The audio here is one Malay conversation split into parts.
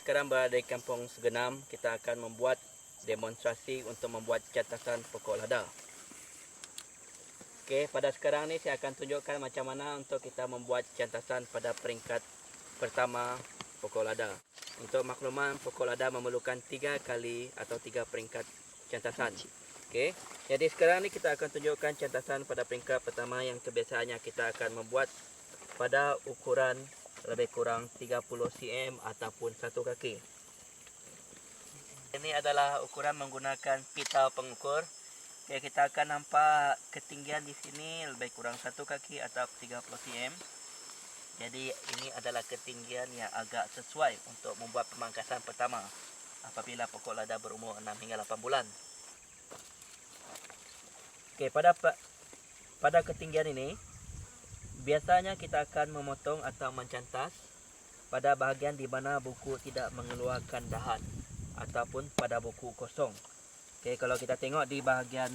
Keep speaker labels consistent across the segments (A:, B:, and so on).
A: sekarang berada di Kampung Segenam. Kita akan membuat demonstrasi untuk membuat catasan pokok lada. Okey, pada sekarang ni saya akan tunjukkan macam mana untuk kita membuat catasan pada peringkat pertama pokok lada. Untuk makluman, pokok lada memerlukan 3 kali atau 3 peringkat catasan. Okey, jadi sekarang ni kita akan tunjukkan catasan pada peringkat pertama yang kebiasaannya kita akan membuat pada ukuran lebih kurang 30 cm ataupun 1 kaki. Ini adalah ukuran menggunakan pita pengukur. Okay, kita akan nampak ketinggian di sini lebih kurang 1 kaki atau 30 cm. Jadi ini adalah ketinggian yang agak sesuai untuk membuat pemangkasan pertama apabila pokok lada berumur 6 hingga 8 bulan. Okay, pada ketinggian ini biasanya kita akan memotong atau mencantas pada bahagian di mana buku tidak mengeluarkan dahan ataupun pada buku kosong. Okey, kalau kita tengok di bahagian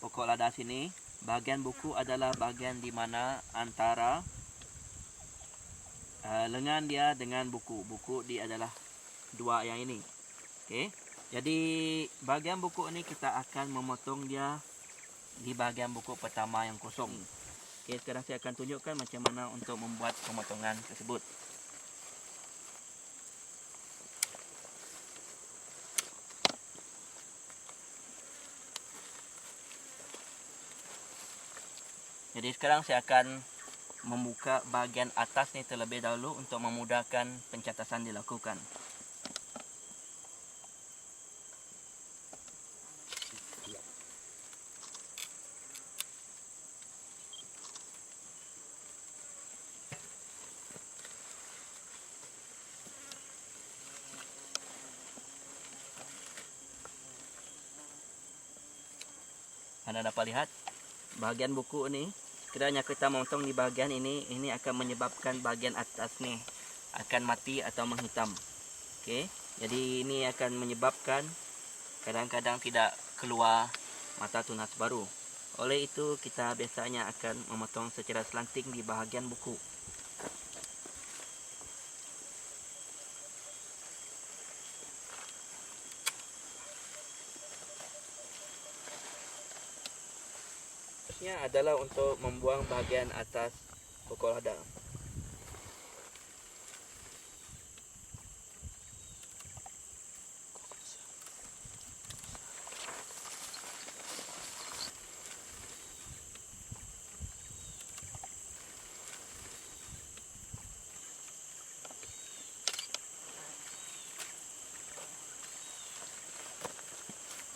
A: pokok lada sini, bahagian buku adalah bahagian di mana antara lengan dia dengan buku. Buku dia adalah dua yang ini. Okey. Jadi bahagian buku ini kita akan memotong dia di bahagian buku pertama yang kosong. Okey, sekarang saya akan tunjukkan macam mana untuk membuat pemotongan tersebut. Jadi sekarang saya akan membuka bahagian atas ni terlebih dahulu untuk memudahkan pencatasan dilakukan. Anda dapat lihat bahagian buku ni, sekiranya kita memotong di bahagian ini akan menyebabkan bahagian atas ni akan mati atau menghitam. Okey, jadi ini akan menyebabkan kadang-kadang tidak keluar mata tunas baru. Oleh itu kita biasanya akan memotong secara selanting di bahagian buku. Adalah untuk membuang bahagian atas pokok lada.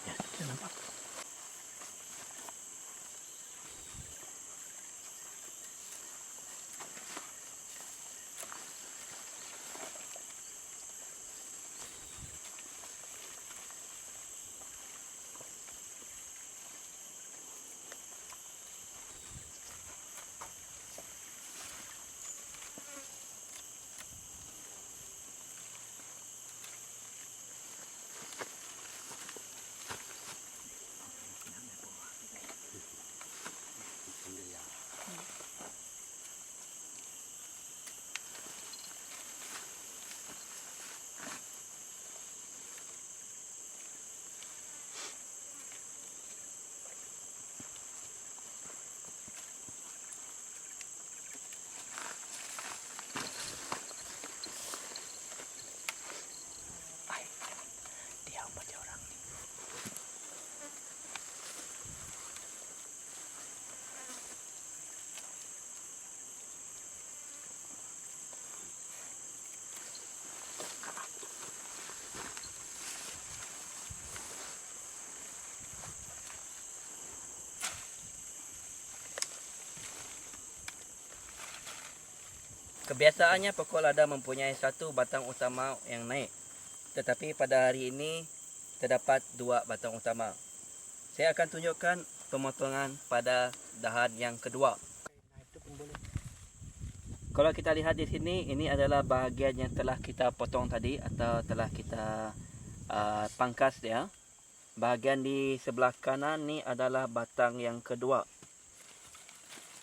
A: Ya, sudah nampak. Kebiasaannya pokok lada mempunyai satu batang utama yang naik. Tetapi pada hari ini terdapat 2 batang utama. Saya akan tunjukkan pemotongan pada dahan yang kedua. Kalau kita lihat di sini, ini adalah bahagian yang telah kita potong tadi atau telah kita pangkas dia. Bahagian di sebelah kanan ni adalah batang yang kedua.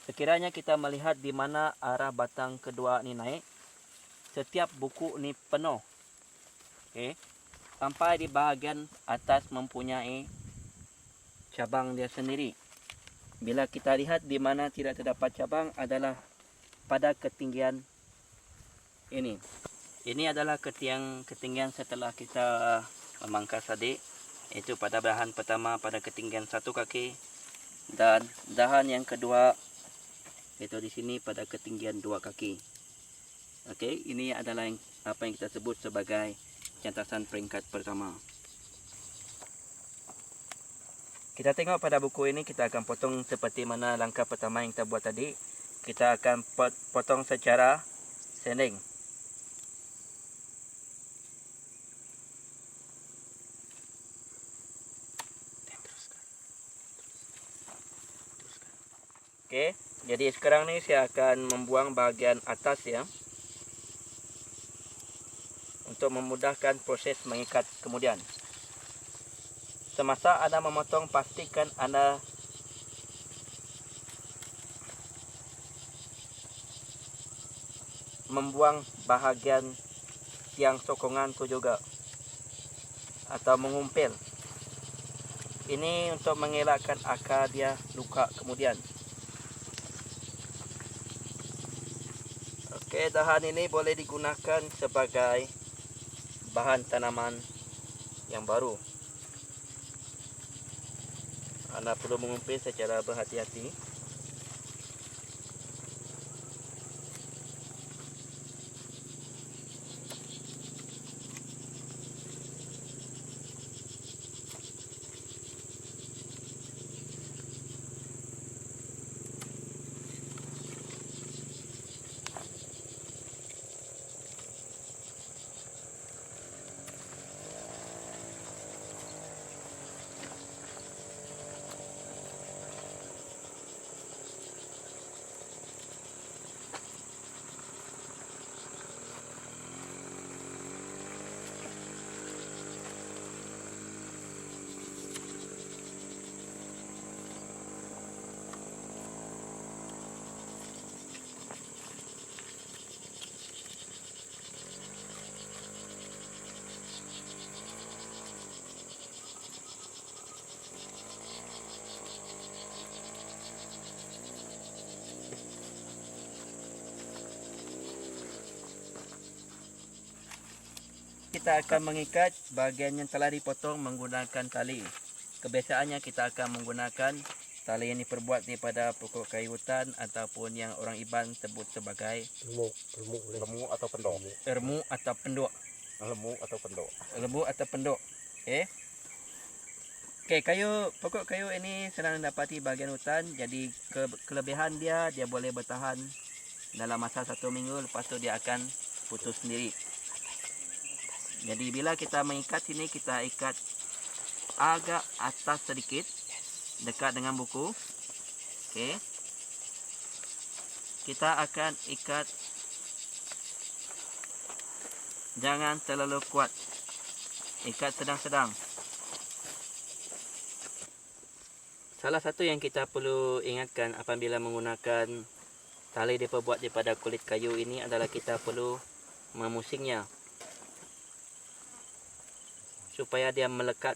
A: Sekiranya kita melihat di mana arah batang kedua ni naik, setiap buku ni penuh. Okey. Sampai di bahagian atas mempunyai cabang dia sendiri. Bila kita lihat di mana tidak terdapat cabang adalah pada ketinggian ini. Ini adalah ketinggian setelah kita memangkas tadi. Itu pada dahan pertama pada ketinggian 1 kaki dan dahan yang kedua itu di sini pada ketinggian 2 kaki. Okey, ini adalah apa yang kita sebut sebagai cantasan peringkat pertama. Kita tengok pada buku ini, kita akan potong seperti mana langkah pertama yang kita buat tadi. Kita akan potong secara sanding. Okey, jadi sekarang ni saya akan membuang bahagian atas ya, untuk memudahkan proses mengikat kemudian. Semasa anda memotong, pastikan anda membuang bahagian tiang sokongan tu juga, atau mengumpil. Ini untuk mengelakkan akar dia luka kemudian. Okey, dahan ini boleh digunakan sebagai bahan tanaman yang baru. Anda perlu mengumpil secara berhati-hati. Kita akan mengikat bahagian yang telah dipotong menggunakan tali. Kebiasaannya kita akan menggunakan tali yang diperbuat daripada pokok kayu hutan ataupun yang orang Iban sebut sebagai
B: lembu atau pendok.
A: ermu atau pendok. Lembu atau pendok. Okey, pokok kayu ini senang dapati bahagian hutan. Jadi kelebihan dia boleh bertahan dalam masa 1 minggu, lepas tu dia akan putus sendiri. Jadi bila kita mengikat sini, kita ikat agak atas sedikit, dekat dengan buku. Okey. Kita akan ikat, jangan terlalu kuat. Ikat sedang-sedang. Salah satu yang kita perlu ingatkan apabila menggunakan tali diperbuat daripada kulit kayu ini adalah kita perlu memusingnya supaya dia melekat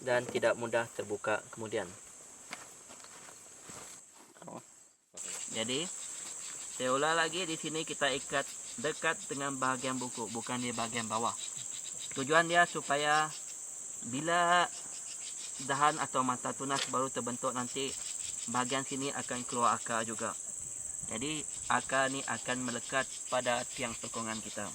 A: dan tidak mudah terbuka kemudian. Jadi saya ulang lagi, di sini kita ikat dekat dengan bahagian buku, bukan di bahagian bawah. Tujuan dia supaya bila dahan atau mata tunas baru terbentuk nanti, bahagian sini akan keluar akar juga. Jadi akar ni akan melekat pada tiang sokongan kita.